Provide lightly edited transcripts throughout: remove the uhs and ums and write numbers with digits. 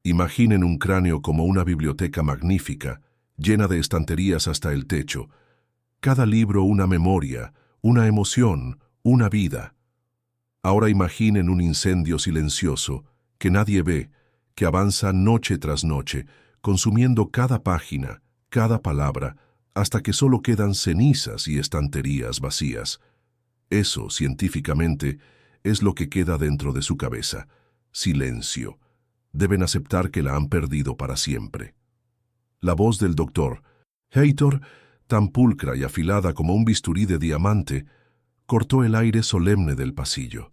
Imaginen un cráneo como una biblioteca magnífica, llena de estanterías hasta el techo. Cada libro una memoria, una emoción, una vida. Ahora imaginen un incendio silencioso, que nadie ve, que avanza noche tras noche, consumiendo cada página, cada palabra, hasta que solo quedan cenizas y estanterías vacías. Eso, científicamente, es lo que queda dentro de su cabeza. Silencio. Deben aceptar que la han perdido para siempre. La voz del doctor, Heitor, tan pulcra y afilada como un bisturí de diamante, cortó el aire solemne del pasillo.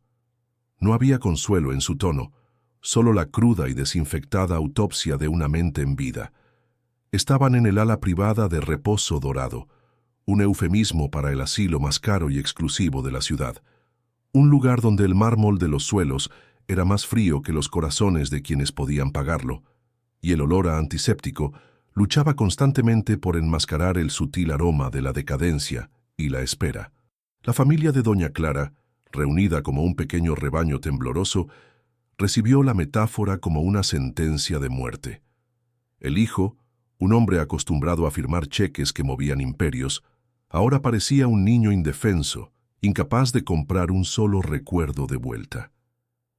No había consuelo en su tono, solo la cruda y desinfectada autopsia de una mente en vida. Estaban en el ala privada de Reposo Dorado, un eufemismo para el asilo más caro y exclusivo de la ciudad. Un lugar donde el mármol de los suelos era más frío que los corazones de quienes podían pagarlo, y el olor a antiséptico luchaba constantemente por enmascarar el sutil aroma de la decadencia y la espera. La familia de doña Clara, reunida como un pequeño rebaño tembloroso, recibió la metáfora como una sentencia de muerte. El hijo, un hombre acostumbrado a firmar cheques que movían imperios, ahora parecía un niño indefenso, incapaz de comprar un solo recuerdo de vuelta.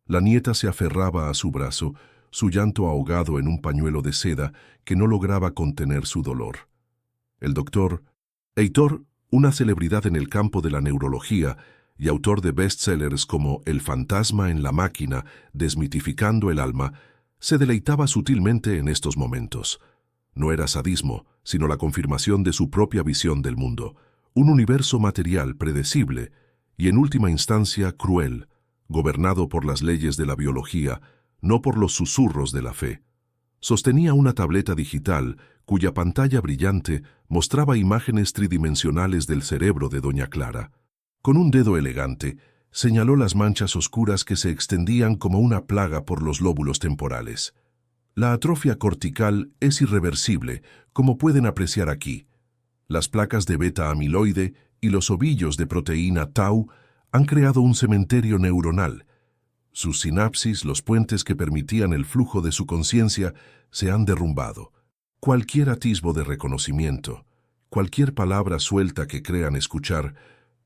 La nieta se aferraba a su brazo, su llanto ahogado en un pañuelo de seda que no lograba contener su dolor. El doctor Heitor, una celebridad en el campo de la neurología y autor de bestsellers como El fantasma en la máquina, desmitificando el alma, se deleitaba sutilmente en estos momentos. No era sadismo, sino la confirmación de su propia visión del mundo, un universo material predecible y en última instancia cruel, gobernado por las leyes de la biología, no por los susurros de la fe. Sostenía una tableta digital cuya pantalla brillante mostraba imágenes tridimensionales del cerebro de doña Clara. Con un dedo elegante, señaló las manchas oscuras que se extendían como una plaga por los lóbulos temporales. La atrofia cortical es irreversible, como pueden apreciar aquí. Las placas de beta-amiloide y los ovillos de proteína tau han creado un cementerio neuronal. Sus sinapsis, los puentes que permitían el flujo de su conciencia, se han derrumbado. Cualquier atisbo de reconocimiento, cualquier palabra suelta que crean escuchar,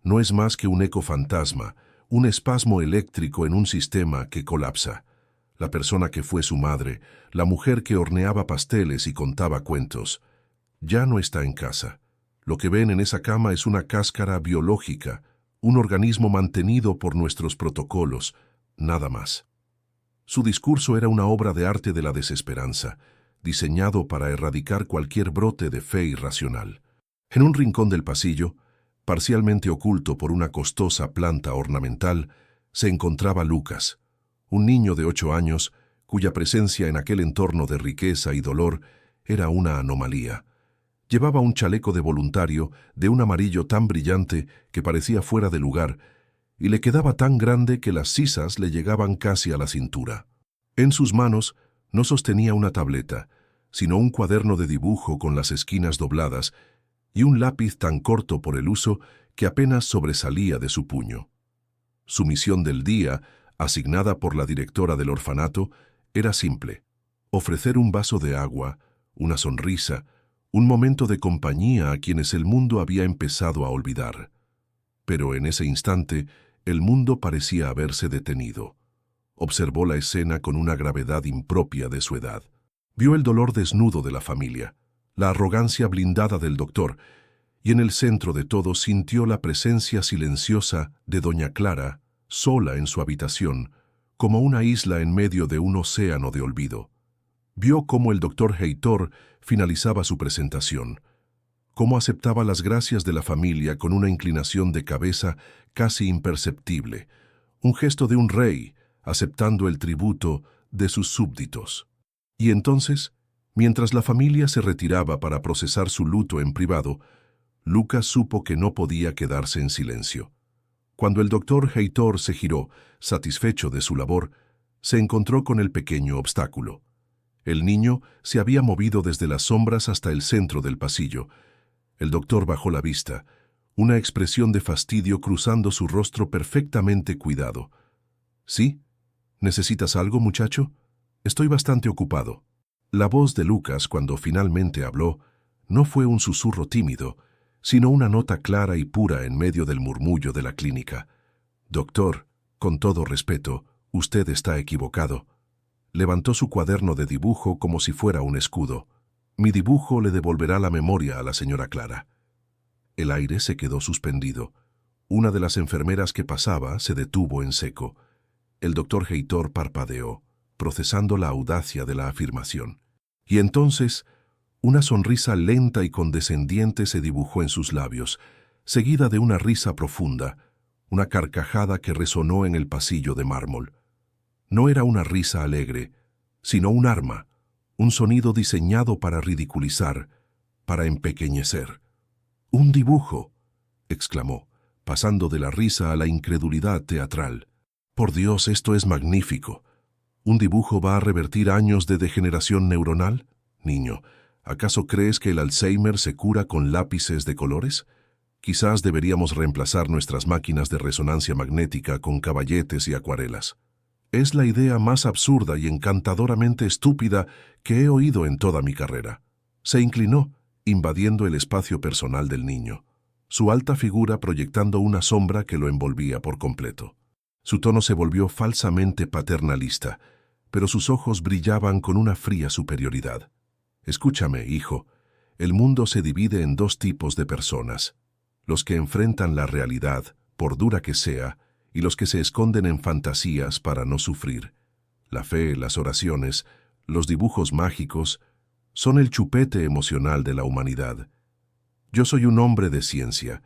no es más que un eco fantasma, un espasmo eléctrico en un sistema que colapsa. La persona que fue su madre, la mujer que horneaba pasteles y contaba cuentos, ya no está en casa. Lo que ven en esa cama es una cáscara biológica, un organismo mantenido por nuestros protocolos, nada más. Su discurso era una obra de arte de la desesperanza, diseñado para erradicar cualquier brote de fe irracional. En un rincón del pasillo, parcialmente oculto por una costosa planta ornamental, se encontraba Lucas, un niño de 8 años cuya presencia en aquel entorno de riqueza y dolor era una anomalía. Llevaba un chaleco de voluntario de un amarillo tan brillante que parecía fuera de lugar y le quedaba tan grande que las sisas le llegaban casi a la cintura. En sus manos no sostenía una tableta, sino un cuaderno de dibujo con las esquinas dobladas y un lápiz tan corto por el uso que apenas sobresalía de su puño. Su misión del día, asignada por la directora del orfanato, era simple: ofrecer un vaso de agua, una sonrisa, un momento de compañía a quienes el mundo había empezado a olvidar. Pero en ese instante, el mundo parecía haberse detenido. Observó la escena con una gravedad impropia de su edad. Vio el dolor desnudo de la familia, la arrogancia blindada del doctor, y en el centro de todo sintió la presencia silenciosa de doña Clara, sola en su habitación, como una isla en medio de un océano de olvido. Vio cómo el doctor Heitor finalizaba su presentación, cómo aceptaba las gracias de la familia con una inclinación de cabeza casi imperceptible, un gesto de un rey aceptando el tributo de sus súbditos. Y entonces, mientras la familia se retiraba para procesar su luto en privado, Lucas supo que no podía quedarse en silencio. Cuando el doctor Heitor se giró, satisfecho de su labor, se encontró con el pequeño obstáculo. El niño se había movido desde las sombras hasta el centro del pasillo. El doctor bajó la vista, una expresión de fastidio cruzando su rostro perfectamente cuidado. «¿Sí? ¿Necesitas algo, muchacho?», Estoy bastante ocupado. La voz de Lucas, cuando finalmente habló, no fue un susurro tímido, sino una nota clara y pura en medio del murmullo de la clínica. Doctor, con todo respeto, usted está equivocado. Levantó su cuaderno de dibujo como si fuera un escudo. Mi dibujo le devolverá la memoria a la señora Clara. El aire se quedó suspendido. Una de las enfermeras que pasaba se detuvo en seco. El doctor Heitor parpadeó, procesando la audacia de la afirmación. Y entonces, una sonrisa lenta y condescendiente se dibujó en sus labios, seguida de una risa profunda, una carcajada que resonó en el pasillo de mármol. No era una risa alegre, sino un arma, un sonido diseñado para ridiculizar, para empequeñecer. «¡Un dibujo!», exclamó, pasando de la risa a la incredulidad teatral. «Por Dios, esto es magnífico. ¿Un dibujo va a revertir años de degeneración neuronal? Niño, ¿acaso crees que el Alzheimer se cura con lápices de colores? Quizás deberíamos reemplazar nuestras máquinas de resonancia magnética con caballetes y acuarelas. Es la idea más absurda y encantadoramente estúpida que he oído en toda mi carrera». Se inclinó, invadiendo el espacio personal del niño, su alta figura proyectando una sombra que lo envolvía por completo. Su tono se volvió falsamente paternalista, pero sus ojos brillaban con una fría superioridad. «Escúchame, hijo, el mundo se divide en dos tipos de personas: los que enfrentan la realidad, por dura que sea, y los que se esconden en fantasías para no sufrir. La fe, las oraciones, los dibujos mágicos, son el chupete emocional de la humanidad. Yo soy un hombre de ciencia,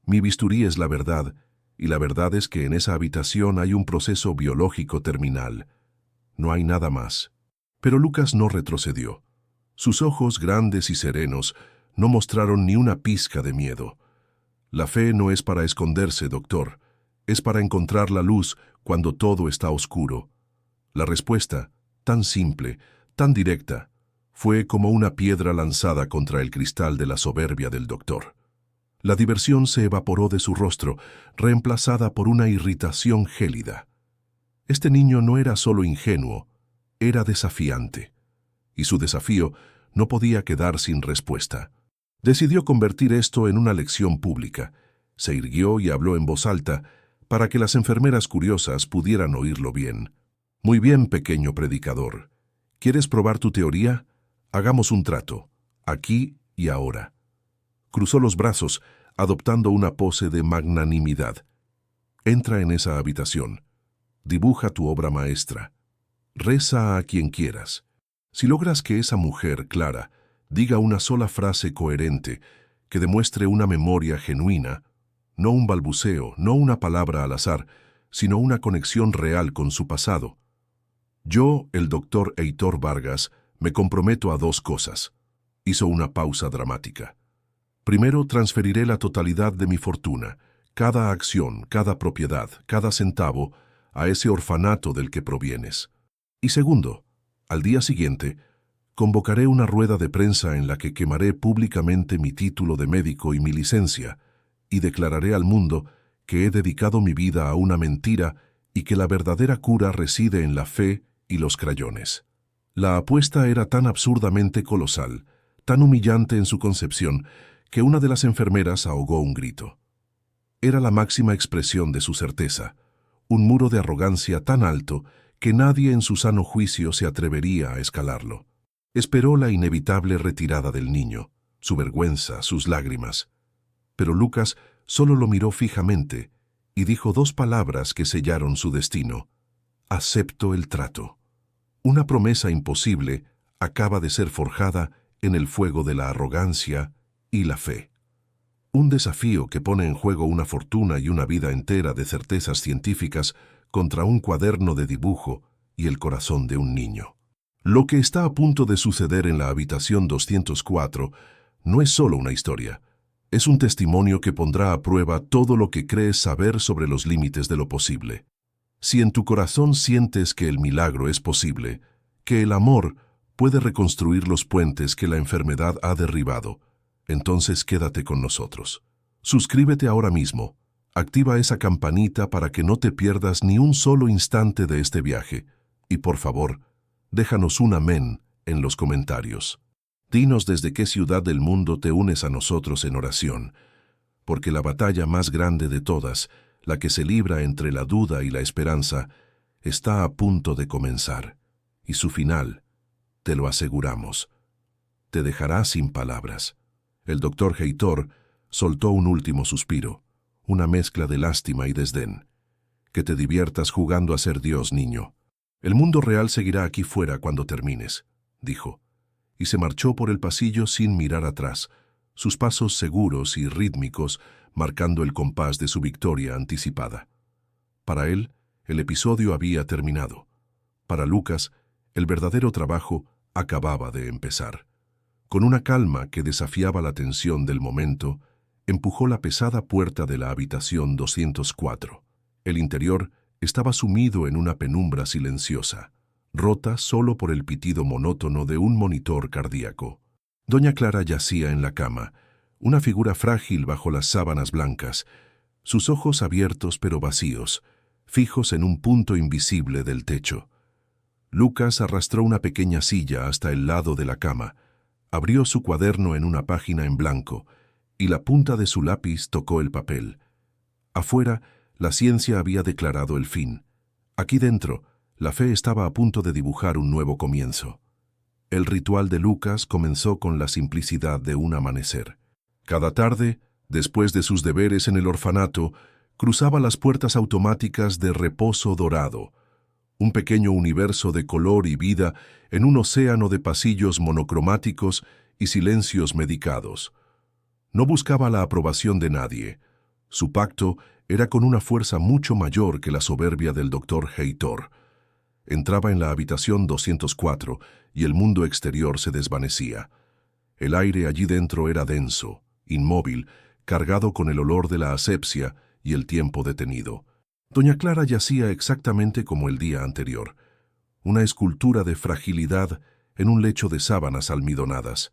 mi bisturí es la verdad, y la verdad es que en esa habitación hay un proceso biológico terminal. No hay nada más». Pero Lucas no retrocedió. Sus ojos grandes y serenos no mostraron ni una pizca de miedo. «La fe no es para esconderse, doctor, es para encontrar la luz cuando todo está oscuro». La respuesta, tan simple, tan directa, fue como una piedra lanzada contra el cristal de la soberbia del doctor. La diversión se evaporó de su rostro, reemplazada por una irritación gélida. Este niño no era solo ingenuo, era desafiante. Y su desafío no podía quedar sin respuesta. Decidió convertir esto en una lección pública. Se irguió y habló en voz alta para que las enfermeras curiosas pudieran oírlo bien. «Muy bien, pequeño predicador. ¿Quieres probar tu teoría? Hagamos un trato, aquí y ahora». Cruzó los brazos, adoptando una pose de magnanimidad. «Entra en esa habitación. Dibuja tu obra maestra. Reza a quien quieras. Si logras que esa mujer, Clara, diga una sola frase coherente, que demuestre una memoria genuina, no un balbuceo, no una palabra al azar, sino una conexión real con su pasado. Yo, el doctor Heitor Vargas, me comprometo a dos cosas». Hizo una pausa dramática. «Primero, transferiré la totalidad de mi fortuna, cada acción, cada propiedad, cada centavo, a ese orfanato del que provienes. Y segundo, al día siguiente, convocaré una rueda de prensa en la que quemaré públicamente mi título de médico y mi licencia, y declararé al mundo que he dedicado mi vida a una mentira y que la verdadera cura reside en la fe y los crayones». La apuesta era tan absurdamente colosal, tan humillante en su concepción, que una de las enfermeras ahogó un grito. Era la máxima expresión de su certeza, un muro de arrogancia tan alto que nadie en su sano juicio se atrevería a escalarlo. Esperó la inevitable retirada del niño, su vergüenza, sus lágrimas. Pero Lucas solo lo miró fijamente y dijo dos palabras que sellaron su destino: «Acepto el trato». Una promesa imposible acaba de ser forjada en el fuego de la arrogancia y la fe. Un desafío que pone en juego una fortuna y una vida entera de certezas científicas contra un cuaderno de dibujo y el corazón de un niño. Lo que está a punto de suceder en la habitación 204 no es solo una historia. Es un testimonio que pondrá a prueba todo lo que crees saber sobre los límites de lo posible. Si en tu corazón sientes que el milagro es posible, que el amor puede reconstruir los puentes que la enfermedad ha derribado, entonces quédate con nosotros. Suscríbete ahora mismo. Activa esa campanita para que no te pierdas ni un solo instante de este viaje. Y por favor, Déjanos un amén en los comentarios. Dinos desde qué ciudad del mundo te unes a nosotros en oración, porque la batalla más grande de todas, la que se libra entre la duda y la esperanza, está a punto de comenzar, y su final, te lo aseguramos, te dejará sin palabras. El doctor Heitor soltó un último suspiro, una mezcla de lástima y desdén. Que te diviertas jugando a ser Dios, niño. El mundo real seguirá aquí fuera cuando termines, dijo, y se marchó por el pasillo sin mirar atrás, sus pasos seguros y rítmicos marcando el compás de su victoria anticipada. Para él, el episodio había terminado. Para Lucas, el verdadero trabajo acababa de empezar. Con una calma que desafiaba la tensión del momento, empujó la pesada puerta de la habitación 204. El interior estaba sumido en una penumbra silenciosa, rota solo por el pitido monótono de un monitor cardíaco. Doña Clara yacía en la cama, una figura frágil bajo las sábanas blancas, sus ojos abiertos pero vacíos, fijos en un punto invisible del techo. Lucas arrastró una pequeña silla hasta el lado de la cama, abrió su cuaderno en una página en blanco, y la punta de su lápiz tocó el papel. Afuera, la ciencia había declarado el fin. Aquí dentro, la fe estaba a punto de dibujar un nuevo comienzo. El ritual de Lucas comenzó con la simplicidad de un amanecer. Cada tarde, después de sus deberes en el orfanato, cruzaba las puertas automáticas de Reposo Dorado, un pequeño universo de color y vida en un océano de pasillos monocromáticos y silencios medicados. No buscaba la aprobación de nadie. Su pacto era con una fuerza mucho mayor que la soberbia del doctor Heitor. Entraba en la habitación 204 y el mundo exterior se desvanecía. El aire allí dentro era denso, inmóvil, cargado con el olor de la asepsia y el tiempo detenido. Doña Clara yacía exactamente como el día anterior, una escultura de fragilidad en un lecho de sábanas almidonadas,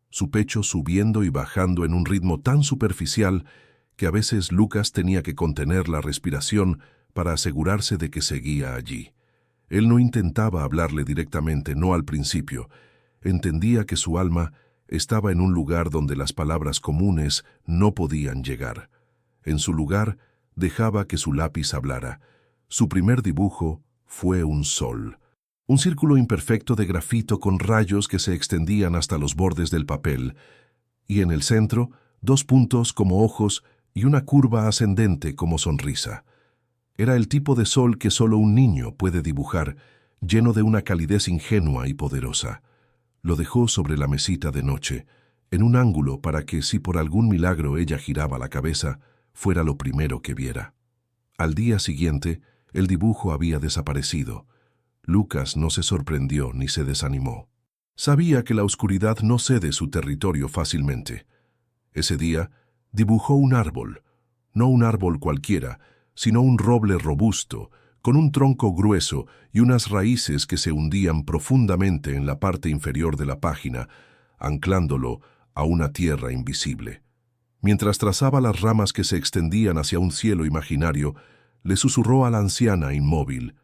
su pecho subiendo y bajando en un ritmo tan superficial que a veces Lucas tenía que contener la respiración para asegurarse de que seguía allí. Él no intentaba hablarle directamente, no al principio. Entendía que su alma estaba en un lugar donde las palabras comunes no podían llegar. En su lugar, dejaba que su lápiz hablara. Su primer dibujo fue un sol. Un círculo imperfecto de grafito con rayos que se extendían hasta los bordes del papel, y en el centro, dos puntos como ojos y una curva ascendente como sonrisa. Era el tipo de sol que solo un niño puede dibujar, lleno de una calidez ingenua y poderosa. Lo dejó sobre la mesita de noche, en un ángulo para que, si por algún milagro ella giraba la cabeza, fuera lo primero que viera. Al día siguiente, el dibujo había desaparecido. Lucas no se sorprendió ni se desanimó. Sabía que la oscuridad no cede su territorio fácilmente. Ese día, dibujó un árbol, no un árbol cualquiera, sino un roble robusto, con un tronco grueso y unas raíces que se hundían profundamente en la parte inferior de la página, anclándolo a una tierra invisible. Mientras trazaba las ramas que se extendían hacia un cielo imaginario, le susurró a la anciana inmóvil: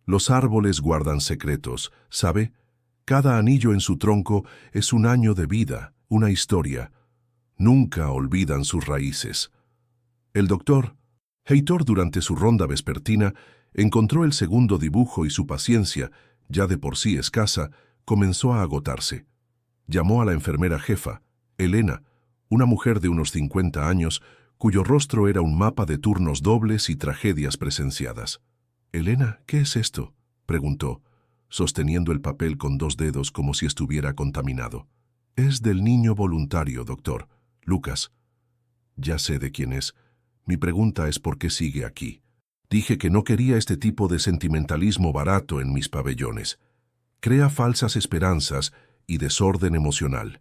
«Los árboles guardan secretos, ¿sabe? Cada anillo en su tronco es un año de vida, una historia. Nunca olvidan sus raíces». El doctor Heitor, durante su ronda vespertina, encontró el segundo dibujo y su paciencia, ya de por sí escasa, comenzó a agotarse. Llamó a la enfermera jefa, Elena, una mujer de unos 50 años, cuyo rostro era un mapa de turnos dobles y tragedias presenciadas. «Elena, ¿qué es esto?», preguntó, sosteniendo el papel con dos dedos como si estuviera contaminado. «Es del niño voluntario, doctor. Lucas». «Ya sé de quién es. Mi pregunta es por qué sigue aquí. Dije que no quería este tipo de sentimentalismo barato en mis pabellones. Crea falsas esperanzas y desorden emocional.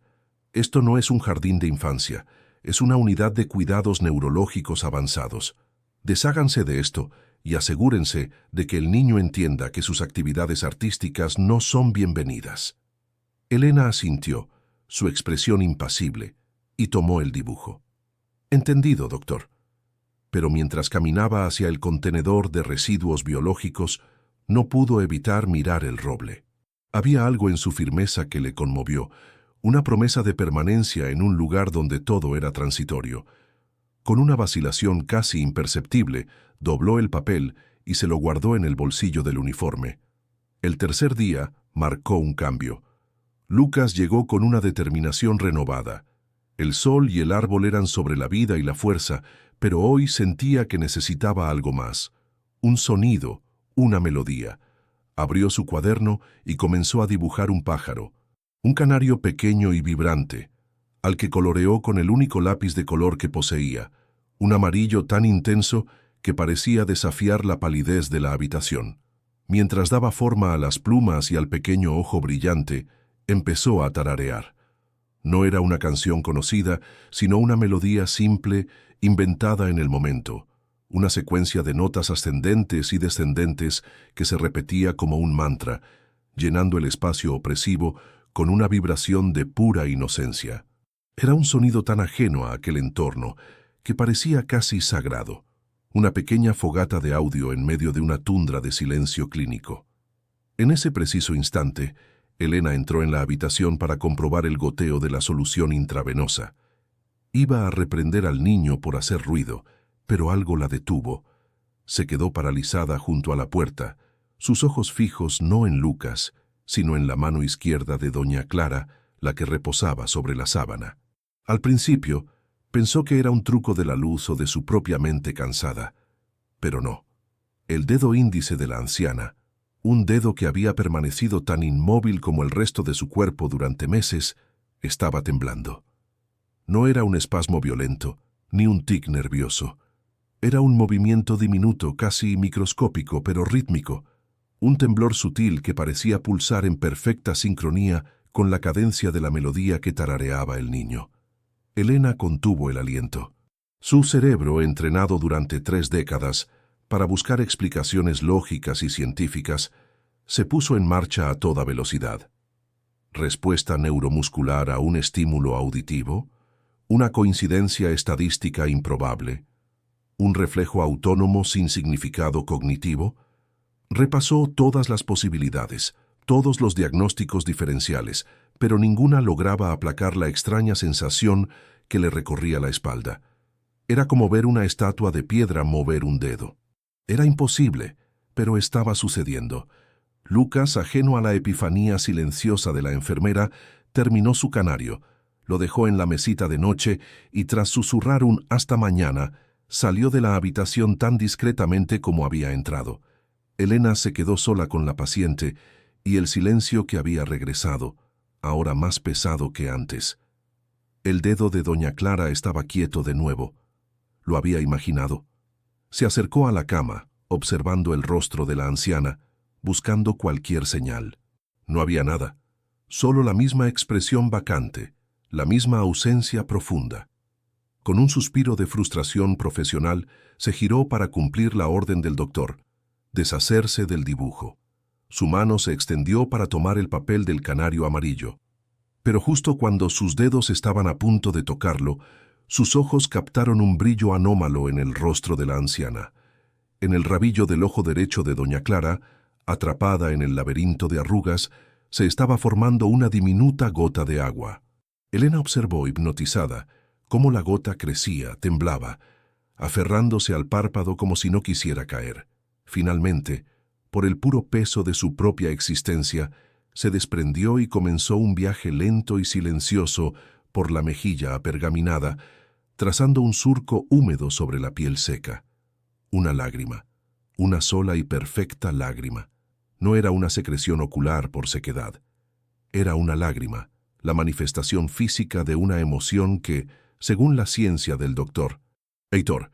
Esto no es un jardín de infancia, es una unidad de cuidados neurológicos avanzados. Desháganse de esto y asegúrense de que el niño entienda que sus actividades artísticas no son bienvenidas». Elena asintió, su expresión impasible, y tomó el dibujo. «Entendido, doctor». Pero mientras caminaba hacia el contenedor de residuos biológicos, no pudo evitar mirar el roble. Había algo en su firmeza que le conmovió, una promesa de permanencia en un lugar donde todo era transitorio. Con una vacilación casi imperceptible, dobló el papel y se lo guardó en el bolsillo del uniforme. El tercer día marcó un cambio. Lucas llegó con una determinación renovada. El sol y el árbol eran sobre la vida y la fuerza, pero hoy sentía que necesitaba algo más. Un sonido, una melodía. Abrió su cuaderno y comenzó a dibujar un pájaro, un canario pequeño y vibrante, al que coloreó con el único lápiz de color que poseía, un amarillo tan intenso que parecía desafiar la palidez de la habitación. Mientras daba forma a las plumas y al pequeño ojo brillante, empezó a tararear. No era una canción conocida, sino una melodía simple, inventada en el momento, una secuencia de notas ascendentes y descendentes que se repetía como un mantra, llenando el espacio opresivo con una vibración de pura inocencia. Era un sonido tan ajeno a aquel entorno que parecía casi sagrado, una pequeña fogata de audio en medio de una tundra de silencio clínico. En ese preciso instante, Elena entró en la habitación para comprobar el goteo de la solución intravenosa. Iba a reprender al niño por hacer ruido, pero algo la detuvo. Se quedó paralizada junto a la puerta, sus ojos fijos no en Lucas, sino en la mano izquierda de doña Clara, la que reposaba sobre la sábana. Al principio, pensó que era un truco de la luz o de su propia mente cansada, pero no. El dedo índice de la anciana, un dedo que había permanecido tan inmóvil como el resto de su cuerpo durante meses, estaba temblando. No era un espasmo violento, ni un tic nervioso. Era un movimiento diminuto, casi microscópico, pero rítmico, un temblor sutil que parecía pulsar en perfecta sincronía con la cadencia de la melodía que tarareaba el niño. Elena contuvo el aliento. Su cerebro, entrenado durante 3 décadas para buscar explicaciones lógicas y científicas, se puso en marcha a toda velocidad. ¿Respuesta neuromuscular a un estímulo auditivo? ¿Una coincidencia estadística improbable? ¿Un reflejo autónomo sin significado cognitivo? Repasó todas las posibilidades, todos los diagnósticos diferenciales, pero ninguna lograba aplacar la extraña sensación que le recorría la espalda. Era como ver una estatua de piedra mover un dedo. Era imposible, pero estaba sucediendo. Lucas, ajeno a la epifanía silenciosa de la enfermera, terminó su canario, lo dejó en la mesita de noche y tras susurrar un «hasta mañana», salió de la habitación tan discretamente como había entrado. Elena se quedó sola con la paciente y el silencio que había regresado, ahora más pesado que antes. El dedo de doña Clara estaba quieto de nuevo. Lo había imaginado. Se acercó a la cama, observando el rostro de la anciana, buscando cualquier señal. No había nada, solo la misma expresión vacante, la misma ausencia profunda. Con un suspiro de frustración profesional, se giró para cumplir la orden del doctor, deshacerse del dibujo. Su mano se extendió para tomar el papel del canario amarillo. Pero justo cuando sus dedos estaban a punto de tocarlo, sus ojos captaron un brillo anómalo en el rostro de la anciana. En el rabillo del ojo derecho de doña Clara, atrapada en el laberinto de arrugas, se estaba formando una diminuta gota de agua. Elena observó, hipnotizada, cómo la gota crecía, temblaba, aferrándose al párpado como si no quisiera caer. Finalmente, por el puro peso de su propia existencia, se desprendió y comenzó un viaje lento y silencioso por la mejilla apergaminada, trazando un surco húmedo sobre la piel seca. Una lágrima, una sola y perfecta lágrima. No era una secreción ocular por sequedad. Era una lágrima, la manifestación física de una emoción que, según la ciencia del doctor Heitor,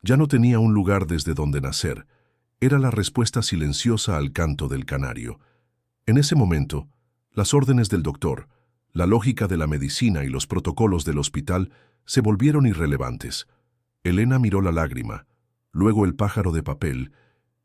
ya no tenía un lugar desde donde nacer. Era la respuesta silenciosa al canto del canario. En ese momento, las órdenes del doctor, la lógica de la medicina y los protocolos del hospital se volvieron irrelevantes. Elena miró la lágrima, luego el pájaro de papel,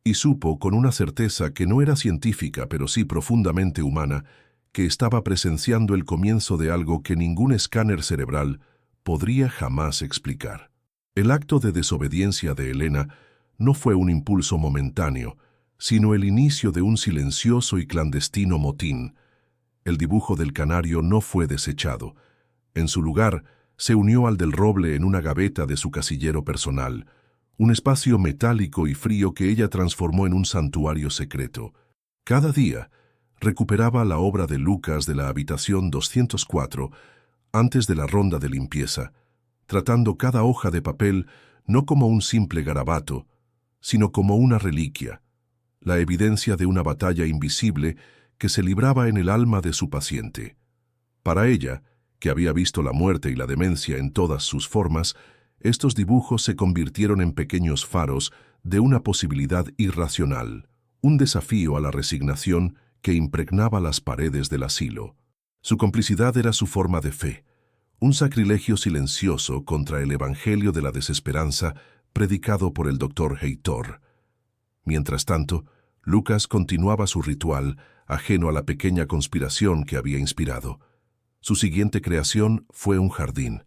y supo con una certeza que no era científica pero sí profundamente humana, que estaba presenciando el comienzo de algo que ningún escáner cerebral podría jamás explicar. El acto de desobediencia de Elena no fue un impulso momentáneo, sino el inicio de un silencioso y clandestino motín. El dibujo del canario no fue desechado. En su lugar, se unió al del roble en una gaveta de su casillero personal, un espacio metálico y frío que ella transformó en un santuario secreto. Cada día, recuperaba la obra de Lucas de la habitación 204 antes de la ronda de limpieza, tratando cada hoja de papel no como un simple garabato, sino como una reliquia, la evidencia de una batalla invisible que se libraba en el alma de su paciente. Para ella, que había visto la muerte y la demencia en todas sus formas, estos dibujos se convirtieron en pequeños faros de una posibilidad irracional, un desafío a la resignación que impregnaba las paredes del asilo. Su complicidad era su forma de fe, un sacrilegio silencioso contra el evangelio de la desesperanza predicado por el doctor Heitor. Mientras tanto, Lucas continuaba su ritual, ajeno a la pequeña conspiración que había inspirado. Su siguiente creación fue un jardín.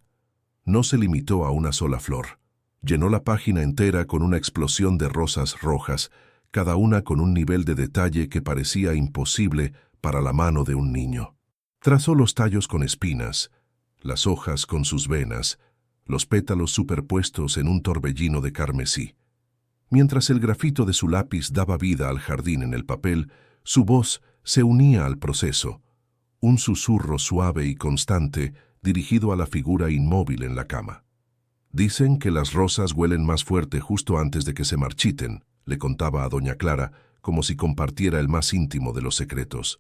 No se limitó a una sola flor. Llenó la página entera con una explosión de rosas rojas, cada una con un nivel de detalle que parecía imposible para la mano de un niño. Trazó los tallos con espinas, las hojas con sus venas, los pétalos superpuestos en un torbellino de carmesí. Mientras el grafito de su lápiz daba vida al jardín en el papel, su voz se unía al proceso, un susurro suave y constante dirigido a la figura inmóvil en la cama. Dicen que las rosas huelen más fuerte justo antes de que se marchiten, le contaba a doña Clara, como si compartiera el más íntimo de los secretos.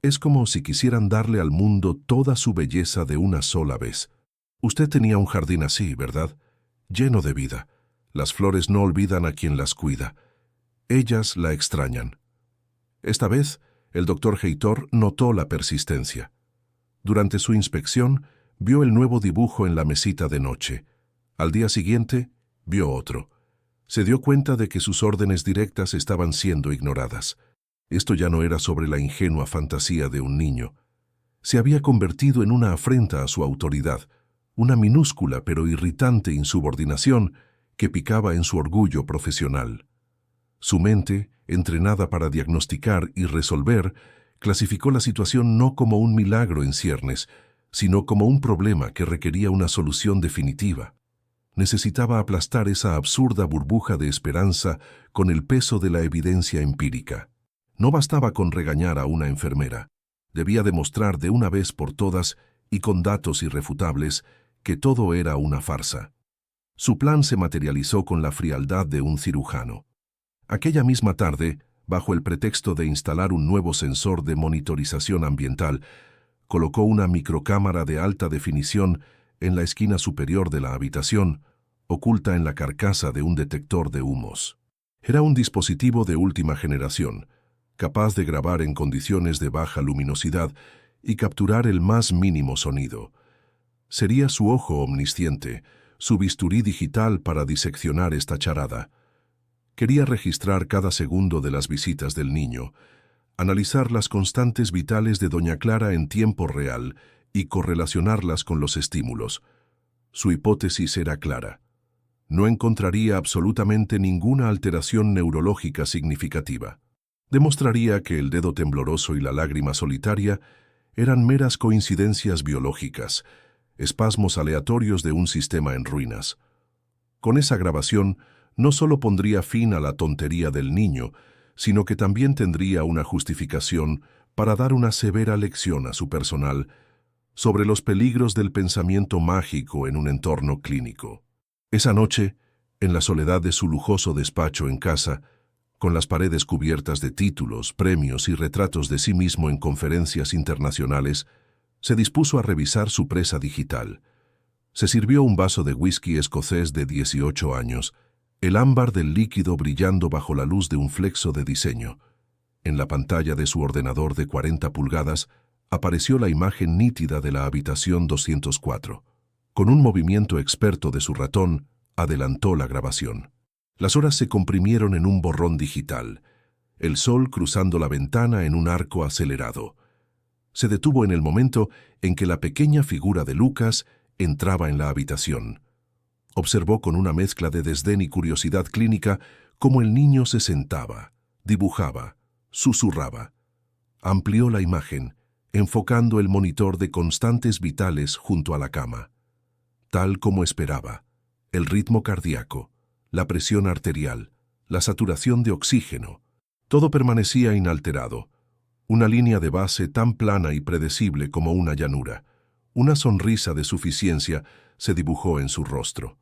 Es como si quisieran darle al mundo toda su belleza de una sola vez. Usted tenía un jardín así, ¿verdad? Lleno de vida. Las flores no olvidan a quien las cuida. Ellas la extrañan. Esta vez, el doctor Heitor notó la persistencia. Durante su inspección, vio el nuevo dibujo en la mesita de noche. Al día siguiente, vio otro. Se dio cuenta de que sus órdenes directas estaban siendo ignoradas. Esto ya no era sobre la ingenua fantasía de un niño. Se había convertido en una afrenta a su autoridad, una minúscula pero irritante insubordinación que picaba en su orgullo profesional. Su mente, entrenada para diagnosticar y resolver, clasificó la situación no como un milagro en ciernes, sino como un problema que requería una solución definitiva. Necesitaba aplastar esa absurda burbuja de esperanza con el peso de la evidencia empírica. No bastaba con regañar a una enfermera. Debía demostrar de una vez por todas, y con datos irrefutables, que todo era una farsa. Su plan se materializó con la frialdad de un cirujano. Aquella misma tarde, bajo el pretexto de instalar un nuevo sensor de monitorización ambiental, colocó una microcámara de alta definición en la esquina superior de la habitación, oculta en la carcasa de un detector de humos. Era un dispositivo de última generación, capaz de grabar en condiciones de baja luminosidad y capturar el más mínimo sonido. Sería su ojo omnisciente, su bisturí digital para diseccionar esta charada. Quería registrar cada segundo de las visitas del niño, analizar las constantes vitales de doña Clara en tiempo real y correlacionarlas con los estímulos. Su hipótesis era clara. No encontraría absolutamente ninguna alteración neurológica significativa. Demostraría que el dedo tembloroso y la lágrima solitaria eran meras coincidencias biológicas, espasmos aleatorios de un sistema en ruinas. Con esa grabación, no solo pondría fin a la tontería del niño, sino que también tendría una justificación para dar una severa lección a su personal sobre los peligros del pensamiento mágico en un entorno clínico. Esa noche, en la soledad de su lujoso despacho en casa, con las paredes cubiertas de títulos, premios y retratos de sí mismo en conferencias internacionales, se dispuso a revisar su presa digital. Se sirvió un vaso de whisky escocés de 18 años, el ámbar del líquido brillando bajo la luz de un flexo de diseño. En la pantalla de su ordenador de 40 pulgadas apareció la imagen nítida de la habitación 204. Con un movimiento experto de su ratón, adelantó la grabación. Las horas se comprimieron en un borrón digital, el sol cruzando la ventana en un arco acelerado. Se detuvo en el momento en que la pequeña figura de Lucas entraba en la habitación. Observó con una mezcla de desdén y curiosidad clínica cómo el niño se sentaba, dibujaba, susurraba. Amplió la imagen, enfocando el monitor de constantes vitales junto a la cama. Tal como esperaba, el ritmo cardíaco, la presión arterial, la saturación de oxígeno, todo permanecía inalterado. Una línea de base tan plana y predecible como una llanura. Una sonrisa de suficiencia se dibujó en su rostro.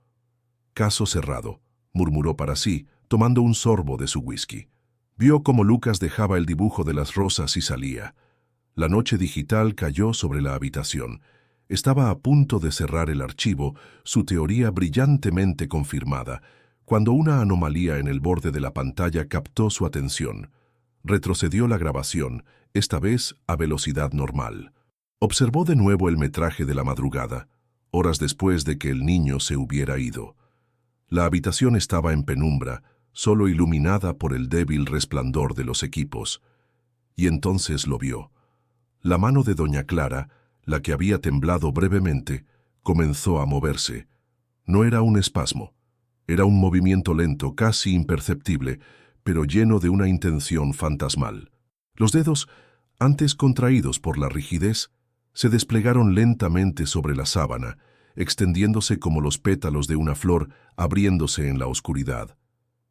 «Caso cerrado», murmuró para sí, tomando un sorbo de su whisky. Vio cómo Lucas dejaba el dibujo de las rosas y salía. La noche digital cayó sobre la habitación. Estaba a punto de cerrar el archivo, su teoría brillantemente confirmada, cuando una anomalía en el borde de la pantalla captó su atención. Retrocedió la grabación, esta vez a velocidad normal. Observó de nuevo el metraje de la madrugada, horas después de que el niño se hubiera ido. La habitación estaba en penumbra, solo iluminada por el débil resplandor de los equipos. Y entonces lo vio. La mano de doña Clara, la que había temblado brevemente, comenzó a moverse. No era un espasmo. Era un movimiento lento, casi imperceptible, pero lleno de una intención fantasmal. Los dedos, antes contraídos por la rigidez, se desplegaron lentamente sobre la sábana, extendiéndose como los pétalos de una flor abriéndose en la oscuridad.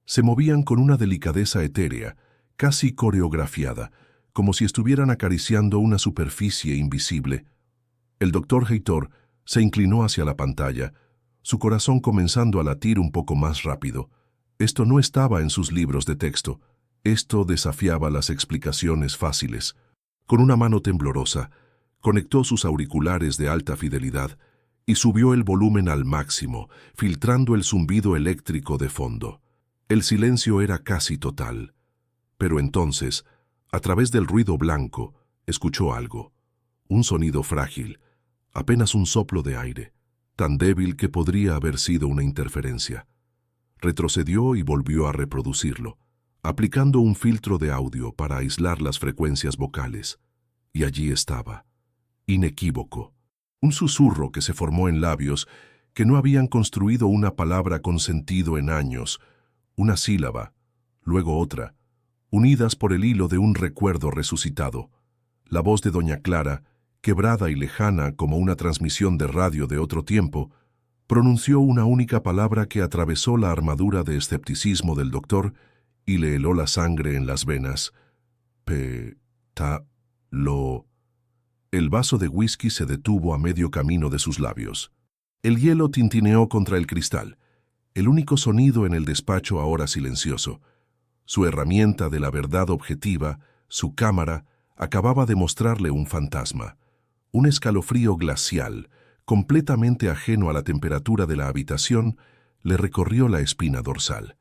Se movían con una delicadeza etérea, casi coreografiada, como si estuvieran acariciando una superficie invisible. El doctor Heitor se inclinó hacia la pantalla, su corazón comenzando a latir un poco más rápido. Esto no estaba en sus libros de texto. Esto desafiaba las explicaciones fáciles. Con una mano temblorosa, conectó sus auriculares de alta fidelidad y subió el volumen al máximo, filtrando el zumbido eléctrico de fondo. El silencio era casi total. Pero entonces, a través del ruido blanco, escuchó algo. Un sonido frágil, apenas un soplo de aire, tan débil que podría haber sido una interferencia. Retrocedió y volvió a reproducirlo, aplicando un filtro de audio para aislar las frecuencias vocales. Y allí estaba, inequívoco, un susurro que se formó en labios que no habían construido una palabra con sentido en años, una sílaba, luego otra, unidas por el hilo de un recuerdo resucitado. La voz de doña Clara, quebrada y lejana como una transmisión de radio de otro tiempo, pronunció una única palabra que atravesó la armadura de escepticismo del doctor y le heló la sangre en las venas. Lo... El vaso de whisky se detuvo a medio camino de sus labios. El hielo tintineó contra el cristal, el único sonido en el despacho ahora silencioso. Su herramienta de la verdad objetiva, su cámara, acababa de mostrarle un fantasma. Un escalofrío glacial, completamente ajeno a la temperatura de la habitación, le recorrió la espina dorsal.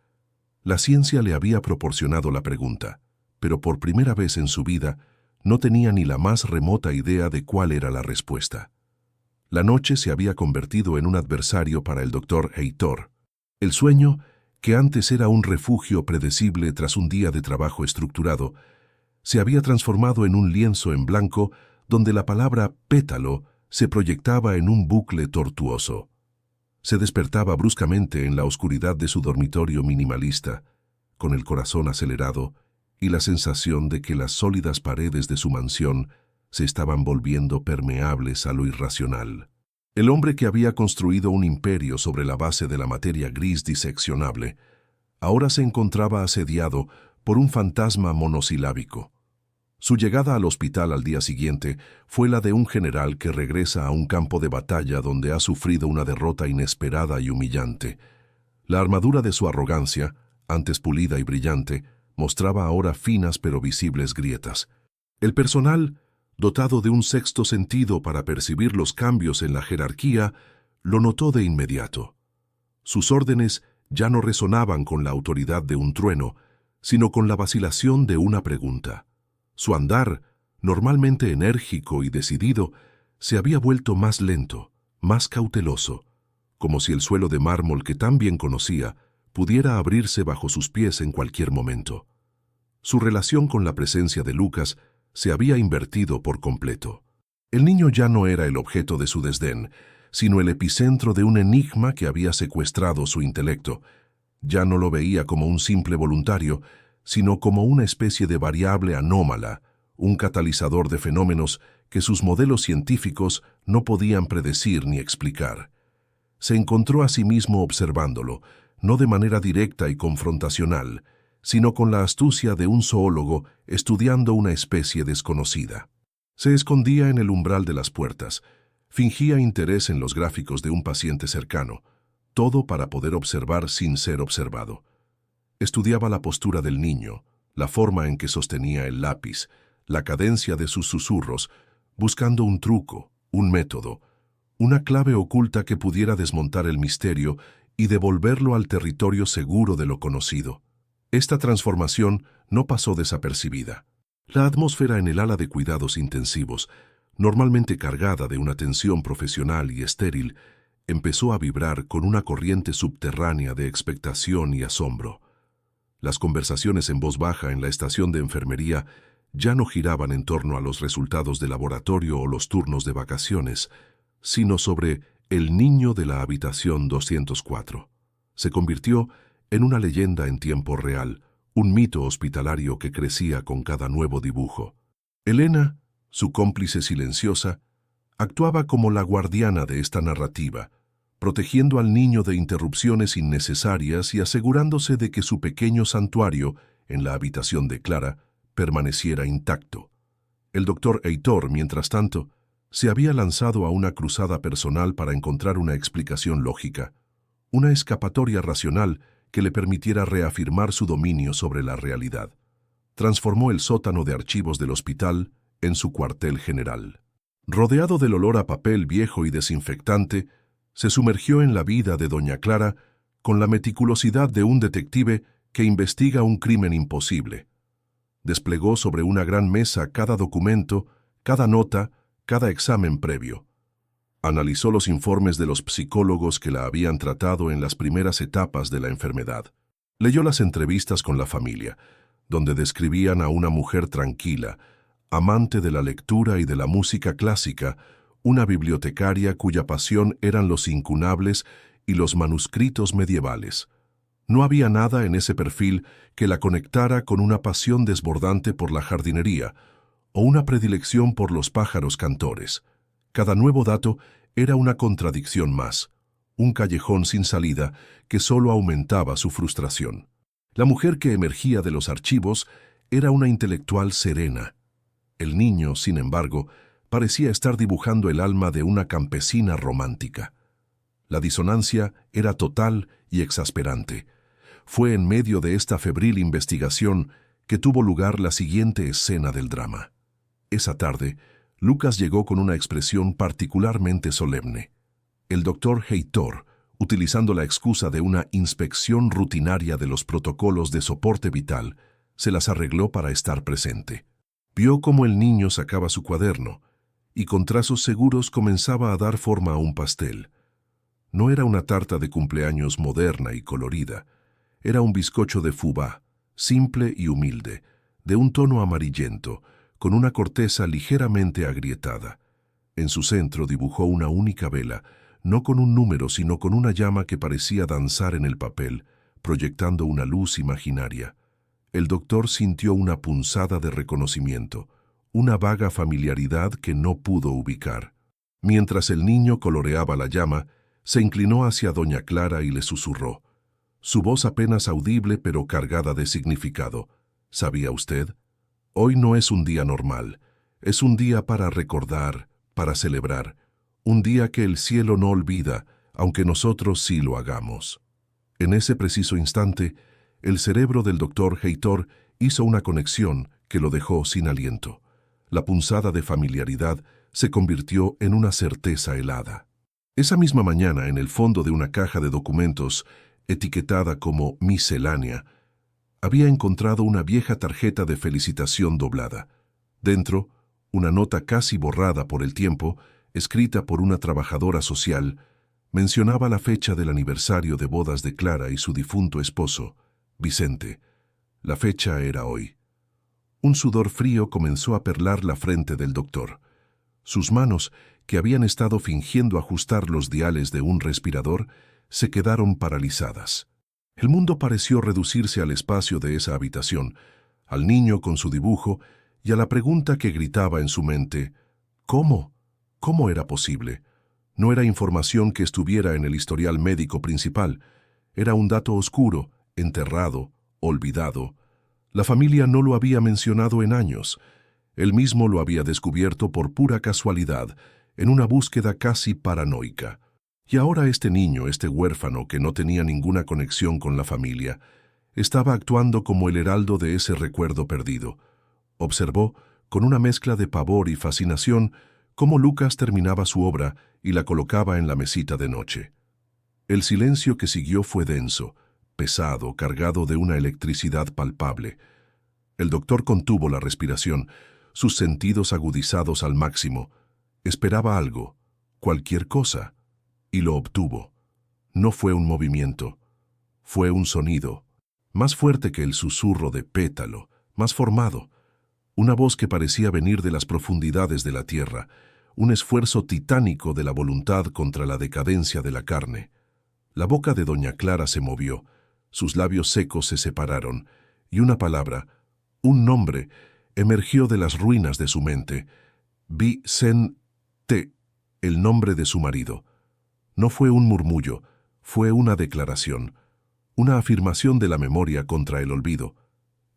La ciencia le había proporcionado la pregunta, pero por primera vez en su vida no tenía ni la más remota idea de cuál era la respuesta. La noche se había convertido en un adversario para el doctor Heitor. El sueño, que antes era un refugio predecible tras un día de trabajo estructurado, se había transformado en un lienzo en blanco donde la palabra pétalo se proyectaba en un bucle tortuoso. Se despertaba bruscamente en la oscuridad de su dormitorio minimalista, con el corazón acelerado y la sensación de que las sólidas paredes de su mansión se estaban volviendo permeables a lo irracional. El hombre que había construido un imperio sobre la base de la materia gris diseccionable, ahora se encontraba asediado por un fantasma monosilábico. Su llegada al hospital al día siguiente fue la de un general que regresa a un campo de batalla donde ha sufrido una derrota inesperada y humillante. La armadura de su arrogancia, antes pulida y brillante, mostraba ahora finas pero visibles grietas. El personal, dotado de un sexto sentido para percibir los cambios en la jerarquía, lo notó de inmediato. Sus órdenes ya no resonaban con la autoridad de un trueno, sino con la vacilación de una pregunta. Su andar, normalmente enérgico y decidido, se había vuelto más lento, más cauteloso, como si el suelo de mármol que tan bien conocía pudiera abrirse bajo sus pies en cualquier momento. Su relación con la presencia de Lucas se había invertido por completo. El niño ya no era el objeto de su desdén, sino el epicentro de un enigma que había secuestrado su intelecto. Ya no lo veía como un simple voluntario, sino como una especie de variable anómala, un catalizador de fenómenos que sus modelos científicos no podían predecir ni explicar. Se encontró a sí mismo observándolo, no de manera directa y confrontacional, sino con la astucia de un zoólogo estudiando una especie desconocida. Se escondía en el umbral de las puertas, fingía interés en los gráficos de un paciente cercano, todo para poder observar sin ser observado. Estudiaba la postura del niño, la forma en que sostenía el lápiz, la cadencia de sus susurros, buscando un truco, un método, una clave oculta que pudiera desmontar el misterio y devolverlo al territorio seguro de lo conocido. Esta transformación no pasó desapercibida. La atmósfera en el ala de cuidados intensivos, normalmente cargada de una tensión profesional y estéril, empezó a vibrar con una corriente subterránea de expectación y asombro. Las conversaciones en voz baja en la estación de enfermería ya no giraban en torno a los resultados de laboratorio o los turnos de vacaciones, sino sobre el niño de la habitación 204. Se convirtió en una leyenda en tiempo real, un mito hospitalario que crecía con cada nuevo dibujo. Elena, su cómplice silenciosa, actuaba como la guardiana de esta narrativa, protegiendo al niño de interrupciones innecesarias y asegurándose de que su pequeño santuario, en la habitación de Clara, permaneciera intacto. El doctor Heitor, mientras tanto, se había lanzado a una cruzada personal para encontrar una explicación lógica, una escapatoria racional que le permitiera reafirmar su dominio sobre la realidad. Transformó el sótano de archivos del hospital en su cuartel general. Rodeado del olor a papel viejo y desinfectante, se sumergió en la vida de doña Clara con la meticulosidad de un detective que investiga un crimen imposible. Desplegó sobre una gran mesa cada documento, cada nota, cada examen previo. Analizó los informes de los psicólogos que la habían tratado en las primeras etapas de la enfermedad. Leyó las entrevistas con la familia, donde describían a una mujer tranquila, amante de la lectura y de la música clásica, una bibliotecaria cuya pasión eran los incunables y los manuscritos medievales. No había nada en ese perfil que la conectara con una pasión desbordante por la jardinería o una predilección por los pájaros cantores. Cada nuevo dato era una contradicción más, un callejón sin salida que solo aumentaba su frustración. La mujer que emergía de los archivos era una intelectual serena. El niño, sin embargo, parecía estar dibujando el alma de una campesina romántica. La disonancia era total y exasperante. Fue en medio de esta febril investigación que tuvo lugar la siguiente escena del drama. Esa tarde, Lucas llegó con una expresión particularmente solemne. El doctor Heitor, utilizando la excusa de una inspección rutinaria de los protocolos de soporte vital, se las arregló para estar presente. Vio cómo el niño sacaba su cuaderno y con trazos seguros comenzaba a dar forma a un pastel. No era una tarta de cumpleaños moderna y colorida. Era un bizcocho de fubá, simple y humilde, de un tono amarillento, con una corteza ligeramente agrietada. En su centro dibujó una única vela, no con un número, sino con una llama que parecía danzar en el papel, proyectando una luz imaginaria. El doctor sintió una punzada de reconocimiento, una vaga familiaridad que no pudo ubicar. Mientras el niño coloreaba la llama, se inclinó hacia doña Clara y le susurró. Su voz apenas audible pero cargada de significado. ¿Sabía usted? Hoy no es un día normal. Es un día para recordar, para celebrar. Un día que el cielo no olvida, aunque nosotros sí lo hagamos. En ese preciso instante, el cerebro del doctor Heitor hizo una conexión que lo dejó sin aliento. La punzada de familiaridad se convirtió en una certeza helada. Esa misma mañana, en el fondo de una caja de documentos, etiquetada como miscelánea, había encontrado una vieja tarjeta de felicitación doblada. Dentro, una nota casi borrada por el tiempo, escrita por una trabajadora social, mencionaba la fecha del aniversario de bodas de Clara y su difunto esposo, Vicente. La fecha era hoy. Un sudor frío comenzó a perlar la frente del doctor. Sus manos, que habían estado fingiendo ajustar los diales de un respirador, se quedaron paralizadas. El mundo pareció reducirse al espacio de esa habitación, al niño con su dibujo y a la pregunta que gritaba en su mente: ¿cómo? ¿Cómo era posible? No era información que estuviera en el historial médico principal. Era un dato oscuro, enterrado, olvidado. La familia no lo había mencionado en años. Él mismo lo había descubierto por pura casualidad, en una búsqueda casi paranoica. Y ahora este niño, este huérfano que no tenía ninguna conexión con la familia, estaba actuando como el heraldo de ese recuerdo perdido. Observó, con una mezcla de pavor y fascinación, cómo Lucas terminaba su obra y la colocaba en la mesita de noche. El silencio que siguió fue denso, pesado, cargado de una electricidad palpable. El doctor contuvo la respiración, sus sentidos agudizados al máximo. Esperaba algo, cualquier cosa, y lo obtuvo. No fue un movimiento, fue un sonido, más fuerte que el susurro de pétalo, más formado, una voz que parecía venir de las profundidades de la tierra, un esfuerzo titánico de la voluntad contra la decadencia de la carne. La boca de doña Clara se movió, sus labios secos se separaron, y una palabra, un nombre, emergió de las ruinas de su mente: Vicente, el nombre de su marido. No fue un murmullo, fue una declaración, una afirmación de la memoria contra el olvido.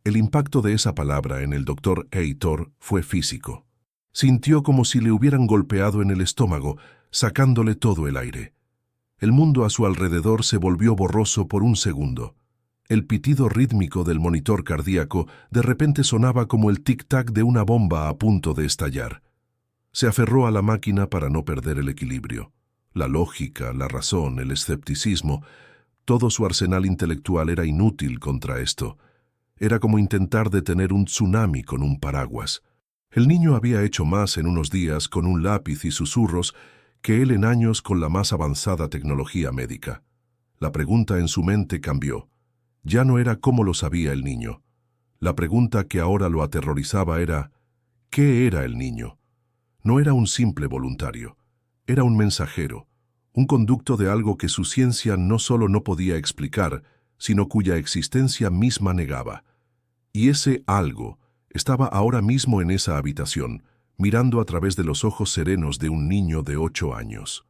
El impacto de esa palabra en el doctor Heitor fue físico. Sintió como si le hubieran golpeado en el estómago, sacándole todo el aire. El mundo a su alrededor se volvió borroso por un segundo. El pitido rítmico del monitor cardíaco de repente sonaba como el tic-tac de una bomba a punto de estallar. Se aferró a la máquina para no perder el equilibrio. La lógica, la razón, el escepticismo, todo su arsenal intelectual era inútil contra esto. Era como intentar detener un tsunami con un paraguas. El niño había hecho más en unos días con un lápiz y susurros que él en años con la más avanzada tecnología médica. La pregunta en su mente cambió. Ya no era cómo lo sabía el niño. La pregunta que ahora lo aterrorizaba era: ¿qué era el niño? No era un simple voluntario. Era un mensajero, un conducto de algo que su ciencia no solo no podía explicar, sino cuya existencia misma negaba. Y ese algo estaba ahora mismo en esa habitación, mirando a través de los ojos serenos de un niño de 8 años.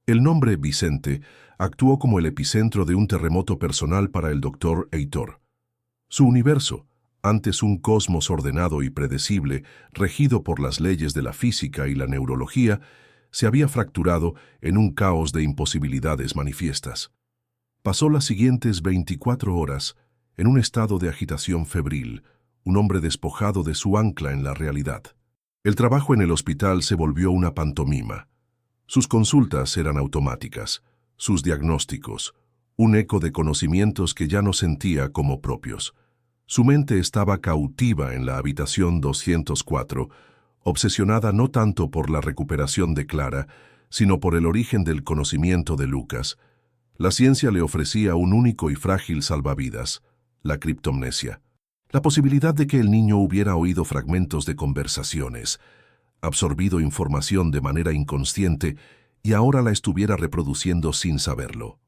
El nombre Vicente actuó como el epicentro de un terremoto personal para el doctor Heitor. Su universo, antes un cosmos ordenado y predecible, regido por las leyes de la física y la neurología, se había fracturado en un caos de imposibilidades manifiestas. Pasó las siguientes 24 horas en un estado de agitación febril, un hombre despojado de su ancla en la realidad. El trabajo en el hospital se volvió una pantomima. Sus consultas eran automáticas, sus diagnósticos, un eco de conocimientos que ya no sentía como propios. Su mente estaba cautiva en la habitación 204, obsesionada no tanto por la recuperación de Clara, sino por el origen del conocimiento de Lucas. La ciencia le ofrecía un único y frágil salvavidas: la criptomnesia. La posibilidad de que el niño hubiera oído fragmentos de conversaciones, absorbido información de manera inconsciente y ahora la estuviera reproduciendo sin saberlo.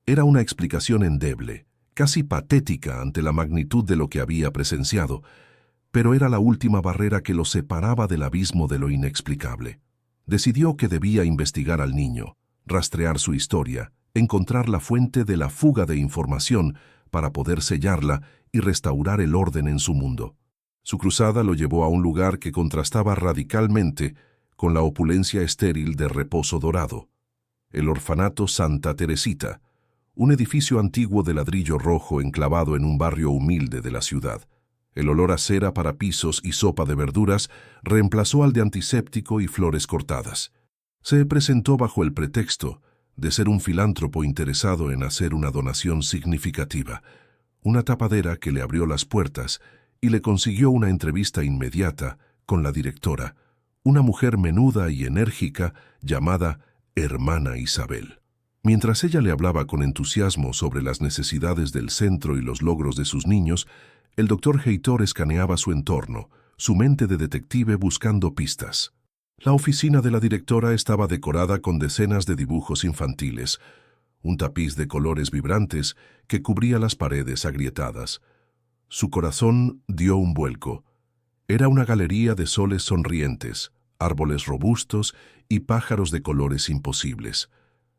Era una explicación endeble, casi patética ante la magnitud de lo que había presenciado, pero era la última barrera que lo separaba del abismo de lo inexplicable. Decidió que debía investigar al niño, rastrear su historia, encontrar la fuente de la fuga de información para poder sellarla y restaurar el orden en su mundo. Su cruzada lo llevó a un lugar que contrastaba radicalmente con la opulencia estéril de Reposo Dorado: el orfanato Santa Teresita, un edificio antiguo de ladrillo rojo enclavado en un barrio humilde de la ciudad. El olor a cera para pisos y sopa de verduras reemplazó al de antiséptico y flores cortadas. Se presentó bajo el pretexto de ser un filántropo interesado en hacer una donación significativa, una tapadera que le abrió las puertas y le consiguió una entrevista inmediata con la directora, una mujer menuda y enérgica llamada Hermana Isabel. Mientras ella le hablaba con entusiasmo sobre las necesidades del centro y los logros de sus niños, el doctor Heitor escaneaba su entorno, su mente de detective buscando pistas. La oficina de la directora estaba decorada con decenas de dibujos infantiles, un tapiz de colores vibrantes que cubría las paredes agrietadas. Su corazón dio un vuelco. Era una galería de soles sonrientes, árboles robustos y pájaros de colores imposibles.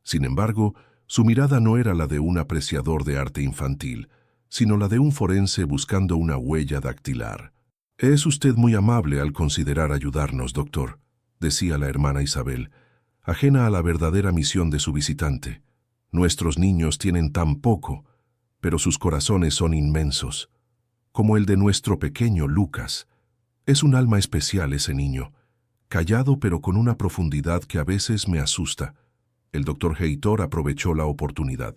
Sin embargo, su mirada no era la de un apreciador de arte infantil, sino la de un forense buscando una huella dactilar. «Es usted muy amable al considerar ayudarnos, doctor», decía la hermana Isabel, ajena a la verdadera misión de su visitante. «Nuestros niños tienen tan poco, pero sus corazones son inmensos, como el de nuestro pequeño Lucas. Es un alma especial ese niño, callado pero con una profundidad que a veces me asusta». El doctor Heitor aprovechó la oportunidad.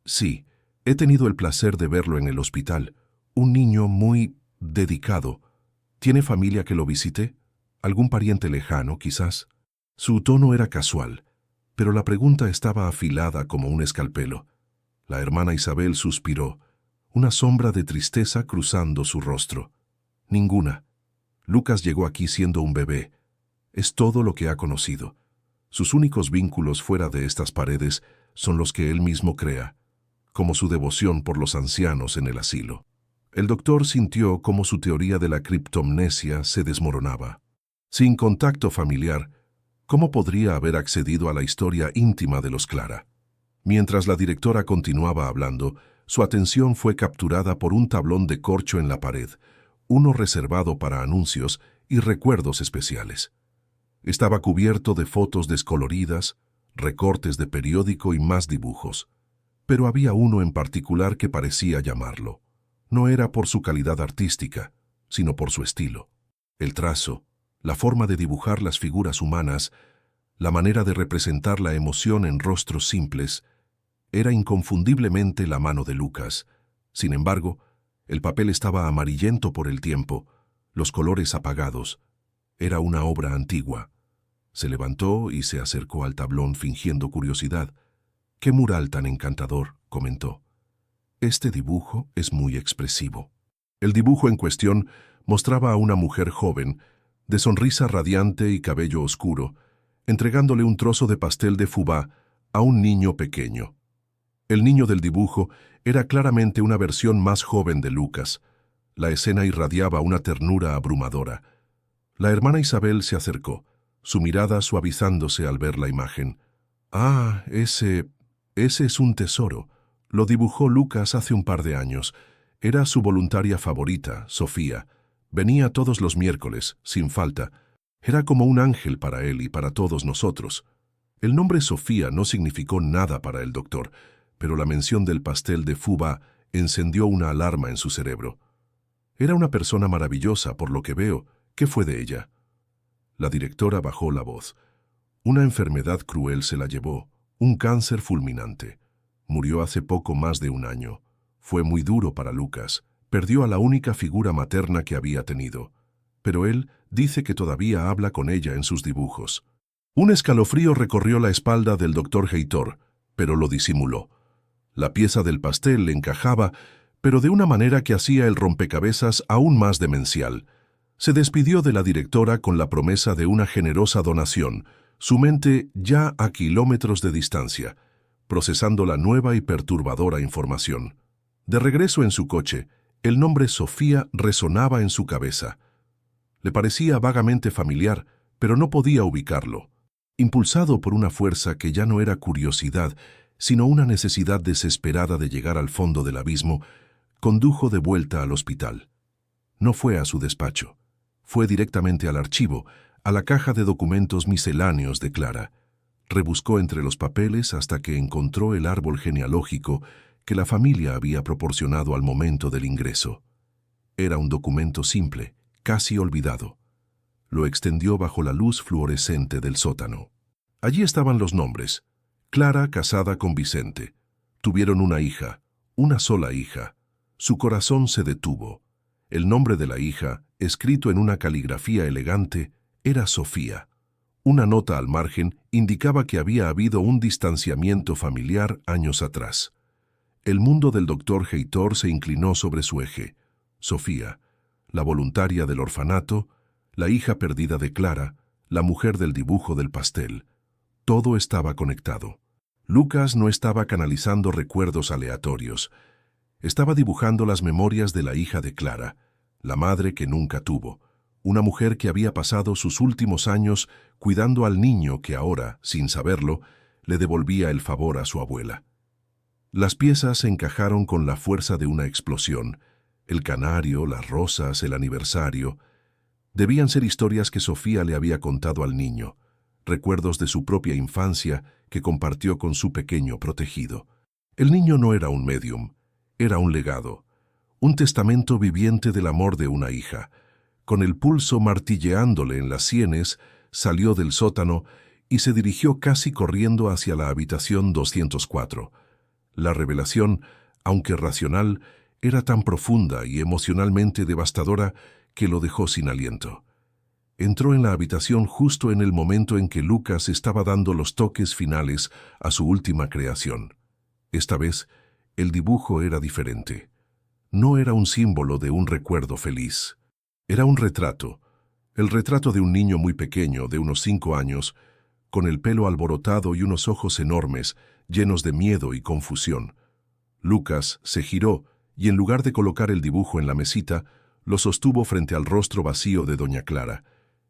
«Sí, he tenido el placer de verlo en el hospital. Un niño muy dedicado. ¿Tiene familia que lo visite? ¿Algún pariente lejano, quizás?» Su tono era casual, pero la pregunta estaba afilada como un escalpelo. La hermana Isabel suspiró, una sombra de tristeza cruzando su rostro. «Ninguna. Lucas llegó aquí siendo un bebé. Es todo lo que ha conocido. Sus únicos vínculos fuera de estas paredes son los que él mismo crea, como su devoción por los ancianos en el asilo». El doctor sintió cómo su teoría de la criptomnesia se desmoronaba. Sin contacto familiar, ¿cómo podría haber accedido a la historia íntima de los Clara? Mientras la directora continuaba hablando, su atención fue capturada por un tablón de corcho en la pared, uno reservado para anuncios y recuerdos especiales. Estaba cubierto de fotos descoloridas, recortes de periódico y más dibujos. Pero había uno en particular que parecía llamarlo. No era por su calidad artística, sino por su estilo. El trazo, la forma de dibujar las figuras humanas, la manera de representar la emoción en rostros simples, era inconfundiblemente la mano de Lucas. Sin embargo, el papel estaba amarillento por el tiempo, los colores apagados. Era una obra antigua. Se levantó y se acercó al tablón fingiendo curiosidad. «Qué mural tan encantador», comentó. «Este dibujo es muy expresivo». El dibujo en cuestión mostraba a una mujer joven, de sonrisa radiante y cabello oscuro, entregándole un trozo de pastel de fubá a un niño pequeño. El niño del dibujo era claramente una versión más joven de Lucas. La escena irradiaba una ternura abrumadora. La hermana Isabel se acercó, su mirada suavizándose al ver la imagen. «Ah, ese es un tesoro. Lo dibujó Lucas hace un par de años. Era su voluntaria favorita, Sofía. Venía todos los miércoles, sin falta. Era como un ángel para él y para todos nosotros». El nombre Sofía no significó nada para el doctor, pero la mención del pastel de fubá encendió una alarma en su cerebro. «Era una persona maravillosa, por lo que veo. ¿Qué fue de ella?» La directora bajó la voz. «Una enfermedad cruel se la llevó, un cáncer fulminante. Murió hace poco más de un año. Fue muy duro para Lucas. Perdió a la única figura materna que había tenido. Pero él dice que todavía habla con ella en sus dibujos». Un escalofrío recorrió la espalda del doctor Heitor, pero lo disimuló. La pieza del pastel le encajaba, pero de una manera que hacía el rompecabezas aún más demencial. Se despidió de la directora con la promesa de una generosa donación, su mente ya a kilómetros de distancia, procesando la nueva y perturbadora información. De regreso en su coche, el nombre Sofía resonaba en su cabeza. Le parecía vagamente familiar, pero no podía ubicarlo. Impulsado por una fuerza que ya no era curiosidad, sino una necesidad desesperada de llegar al fondo del abismo, condujo de vuelta al hospital. No fue a su despacho. Fue directamente al archivo, a la caja de documentos misceláneos de Clara. Rebuscó entre los papeles hasta que encontró el árbol genealógico que la familia había proporcionado al momento del ingreso. Era un documento simple, casi olvidado. Lo extendió bajo la luz fluorescente del sótano. Allí estaban los nombres. Clara casada con Vicente. Tuvieron una hija, una sola hija. Su corazón se detuvo. El nombre de la hija, escrito en una caligrafía elegante, era Sofía. Una nota al margen indicaba que había habido un distanciamiento familiar años atrás. El mundo del doctor Heitor se inclinó sobre su eje. Sofía, la voluntaria del orfanato, la hija perdida de Clara, la mujer del dibujo del pastel. Todo estaba conectado. Lucas no estaba canalizando recuerdos aleatorios. Estaba dibujando las memorias de la hija de Clara, la madre que nunca tuvo, una mujer que había pasado sus últimos años cuidando al niño que ahora, sin saberlo, le devolvía el favor a su abuela. Las piezas se encajaron con la fuerza de una explosión. El canario, las rosas, el aniversario. Debían ser historias que Sofía le había contado al niño, recuerdos de su propia infancia que compartió con su pequeño protegido. El niño no era un médium, era un legado, un testamento viviente del amor de una hija. Con el pulso martilleándole en las sienes, salió del sótano y se dirigió casi corriendo hacia la habitación 204. La revelación, aunque racional, era tan profunda y emocionalmente devastadora que lo dejó sin aliento. Entró en la habitación justo en el momento en que Lucas estaba dando los toques finales a su última creación. Esta vez, el dibujo era diferente. No era un símbolo de un recuerdo feliz. Era un retrato. El retrato de un niño muy pequeño, de unos 5 años, con el pelo alborotado y unos ojos enormes, llenos de miedo y confusión. Lucas se giró y en lugar de colocar el dibujo en la mesita, lo sostuvo frente al rostro vacío de doña Clara,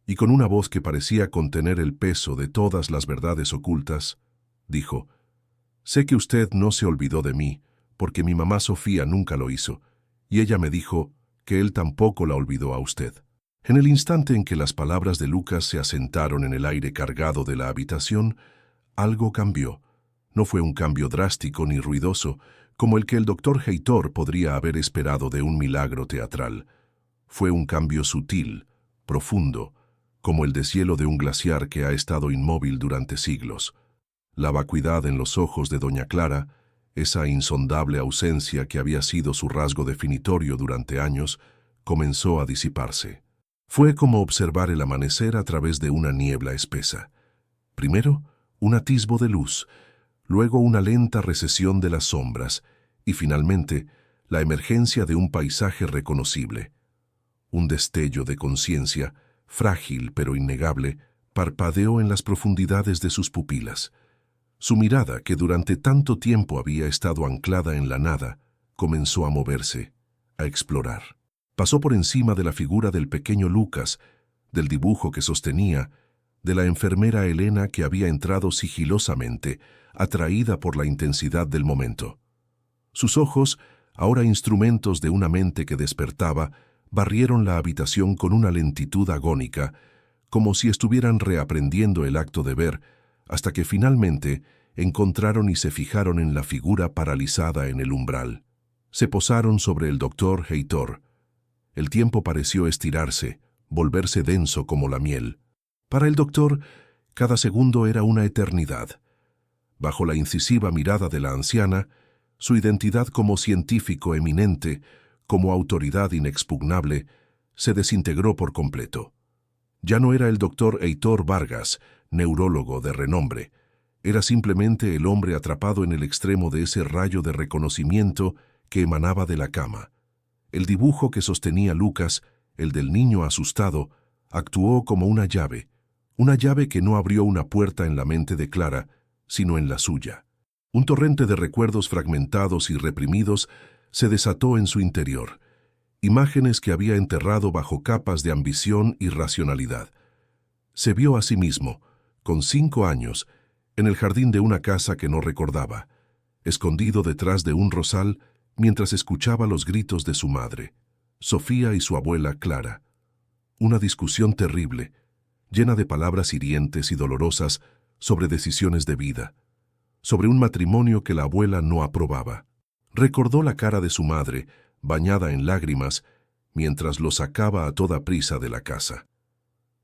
y con una voz que parecía contener el peso de todas las verdades ocultas, dijo: «Sé que usted no se olvidó de mí, porque mi mamá Sofía nunca lo hizo, y ella me dijo que él tampoco la olvidó a usted». En el instante en que las palabras de Lucas se asentaron en el aire cargado de la habitación, algo cambió. No fue un cambio drástico ni ruidoso, como el que el doctor Heitor podría haber esperado de un milagro teatral. Fue un cambio sutil, profundo, como el deshielo de un glaciar que ha estado inmóvil durante siglos. La vacuidad en los ojos de doña Clara, esa insondable ausencia que había sido su rasgo definitorio durante años, comenzó a disiparse. Fue como observar el amanecer a través de una niebla espesa. Primero, un atisbo de luz, luego una lenta recesión de las sombras y finalmente la emergencia de un paisaje reconocible. Un destello de conciencia, frágil pero innegable, parpadeó en las profundidades de sus pupilas. Su mirada, que durante tanto tiempo había estado anclada en la nada, comenzó a moverse, a explorar. Pasó por encima de la figura del pequeño Lucas, del dibujo que sostenía, de la enfermera Elena que había entrado sigilosamente, atraída por la intensidad del momento. Sus ojos, ahora instrumentos de una mente que despertaba, barrieron la habitación con una lentitud agónica, como si estuvieran reaprendiendo el acto de ver, hasta que finalmente encontraron y se fijaron en la figura paralizada en el umbral. Se posaron sobre el doctor Heitor. El tiempo pareció estirarse, volverse denso como la miel. Para el doctor, cada segundo era una eternidad. Bajo la incisiva mirada de la anciana, su identidad como científico eminente, como autoridad inexpugnable, se desintegró por completo. Ya no era el doctor Heitor Vargas, neurólogo de renombre. Era simplemente el hombre atrapado en el extremo de ese rayo de reconocimiento que emanaba de la cama. El dibujo que sostenía Lucas, el del niño asustado, actuó como una llave que no abrió una puerta en la mente de Clara, sino en la suya. Un torrente de recuerdos fragmentados y reprimidos se desató en su interior, imágenes que había enterrado bajo capas de ambición y racionalidad. Se vio a sí mismo, con 5 años, en el jardín de una casa que no recordaba, escondido detrás de un rosal mientras escuchaba los gritos de su madre, Sofía, y su abuela Clara. Una discusión terrible, llena de palabras hirientes y dolorosas sobre decisiones de vida, sobre un matrimonio que la abuela no aprobaba. Recordó la cara de su madre, bañada en lágrimas, mientras lo sacaba a toda prisa de la casa.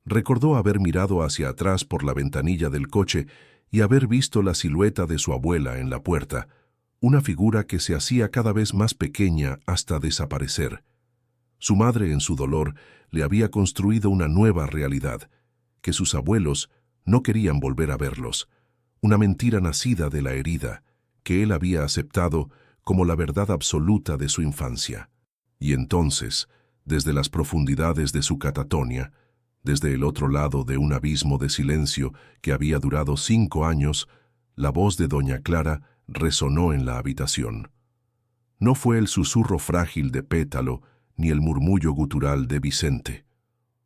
Recordó haber mirado hacia atrás por la ventanilla del coche y haber visto la silueta de su abuela en la puerta, una figura que se hacía cada vez más pequeña hasta desaparecer. Su madre, en su dolor, le había construido una nueva realidad, que sus abuelos no querían volver a verlos, una mentira nacida de la herida, que él había aceptado como la verdad absoluta de su infancia. Y entonces, desde las profundidades de su catatonia, desde el otro lado de un abismo de silencio que había durado 5 años, La voz de doña Clara resonó en la habitación. No fue el susurro frágil de Pétalo ni el murmullo gutural de Vicente.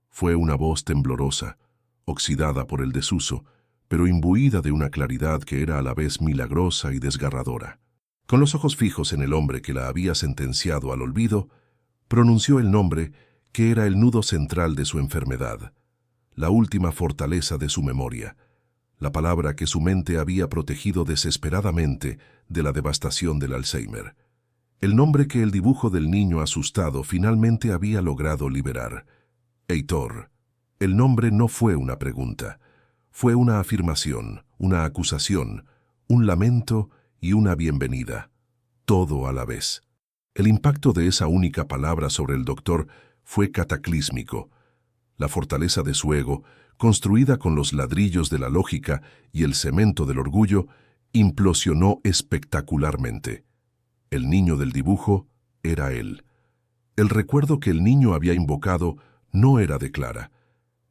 Fue una voz temblorosa, oxidada por el desuso, pero imbuida de una claridad que era a la vez milagrosa y desgarradora. Con los ojos fijos en el hombre que la había sentenciado al olvido, pronunció el nombre que era el nudo central de su enfermedad, la última fortaleza de su memoria, la palabra que su mente había protegido desesperadamente de la devastación del Alzheimer. El nombre que el dibujo del niño asustado finalmente había logrado liberar. Heitor. El nombre no fue una pregunta. Fue una afirmación, una acusación, un lamento y una bienvenida. Todo a la vez. El impacto de esa única palabra sobre el doctor fue cataclísmico. La fortaleza de su ego, construida con los ladrillos de la lógica y el cemento del orgullo, implosionó espectacularmente. El niño del dibujo era él. El recuerdo que el niño había invocado no era de Clara,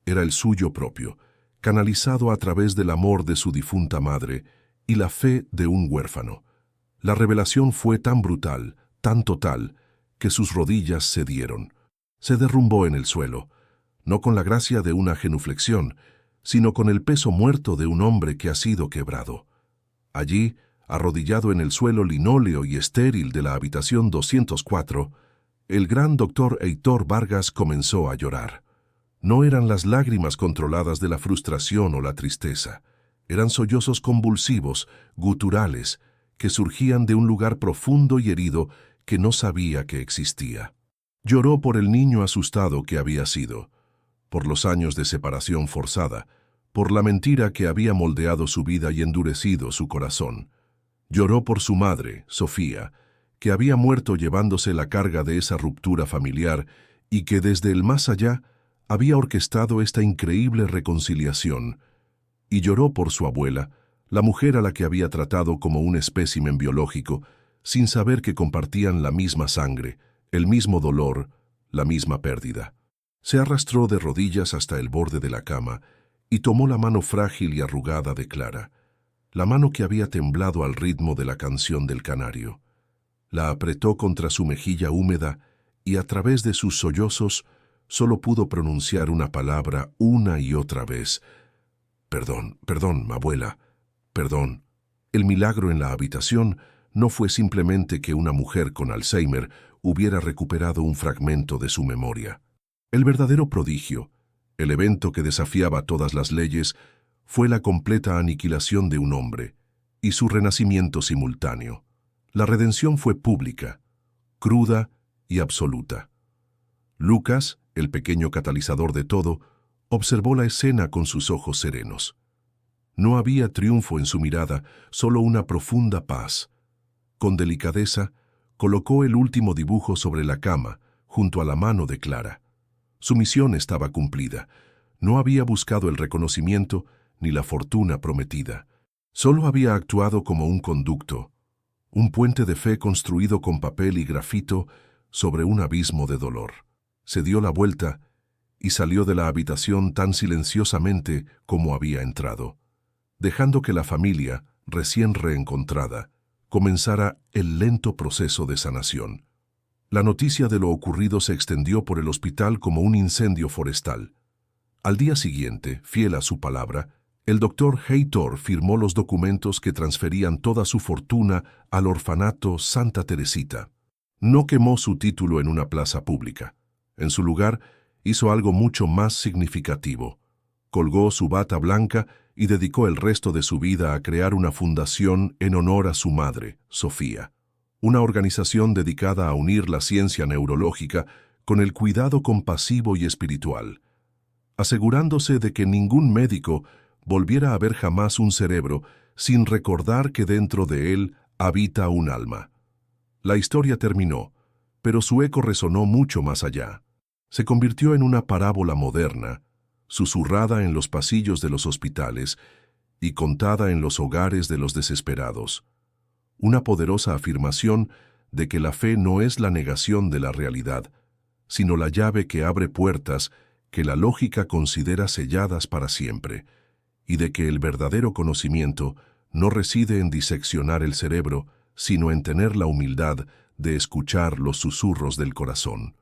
era el suyo propio, canalizado a través del amor de su difunta madre y la fe de un huérfano. La revelación fue tan brutal, tan total, que sus rodillas cedieron. Se derrumbó en el suelo, no con la gracia de una genuflexión, sino con el peso muerto de un hombre que ha sido quebrado. Allí, arrodillado en el suelo linóleo y estéril de la habitación 204, el gran doctor Heitor Vargas comenzó a llorar. No eran las lágrimas controladas de la frustración o la tristeza, eran sollozos convulsivos, guturales, que surgían de un lugar profundo y herido que no sabía que existía. Lloró por el niño asustado que había sido, por los años de separación forzada, por la mentira que había moldeado su vida y endurecido su corazón. Lloró por su madre, Sofía, que había muerto llevándose la carga de esa ruptura familiar y que desde el más allá había orquestado esta increíble reconciliación. Y lloró por su abuela, la mujer a la que había tratado como un espécimen biológico, sin saber que compartían la misma sangre, el mismo dolor, la misma pérdida. Se arrastró de rodillas hasta el borde de la cama y tomó la mano frágil y arrugada de Clara, la mano que había temblado al ritmo de la canción del canario. La apretó contra su mejilla húmeda y a través de sus sollozos solo pudo pronunciar una palabra una y otra vez. «Perdón, perdón, abuela, perdón». El milagro en la habitación no fue simplemente que una mujer con Alzheimer hubiera recuperado un fragmento de su memoria. El verdadero prodigio, el evento que desafiaba todas las leyes, fue la completa aniquilación de un hombre y su renacimiento simultáneo. La redención fue pública, cruda y absoluta. Lucas, el pequeño catalizador de todo, observó la escena con sus ojos serenos. No había triunfo en su mirada, solo una profunda paz. Con delicadeza, colocó el último dibujo sobre la cama, junto a la mano de Clara. Su misión estaba cumplida. No había buscado el reconocimiento ni la fortuna prometida. Solo había actuado como un conducto, un puente de fe construido con papel y grafito sobre un abismo de dolor. Se dio la vuelta y salió de la habitación tan silenciosamente como había entrado, dejando que la familia, recién reencontrada, comenzara el lento proceso de sanación. La noticia de lo ocurrido se extendió por el hospital como un incendio forestal. Al día siguiente, fiel a su palabra, el doctor Heitor firmó los documentos que transferían toda su fortuna al orfanato Santa Teresita. No quemó su título en una plaza pública. En su lugar, hizo algo mucho más significativo. Colgó su bata blanca y dedicó el resto de su vida a crear una fundación en honor a su madre, Sofía. Una organización dedicada a unir la ciencia neurológica con el cuidado compasivo y espiritual, asegurándose de que ningún médico volviera a ver jamás un cerebro sin recordar que dentro de él habita un alma. La historia terminó, pero su eco resonó mucho más allá. Se convirtió en una parábola moderna, susurrada en los pasillos de los hospitales y contada en los hogares de los desesperados. Una poderosa afirmación de que la fe no es la negación de la realidad, sino la llave que abre puertas que la lógica considera selladas para siempre, y de que el verdadero conocimiento no reside en diseccionar el cerebro, sino en tener la humildad de escuchar los susurros del corazón.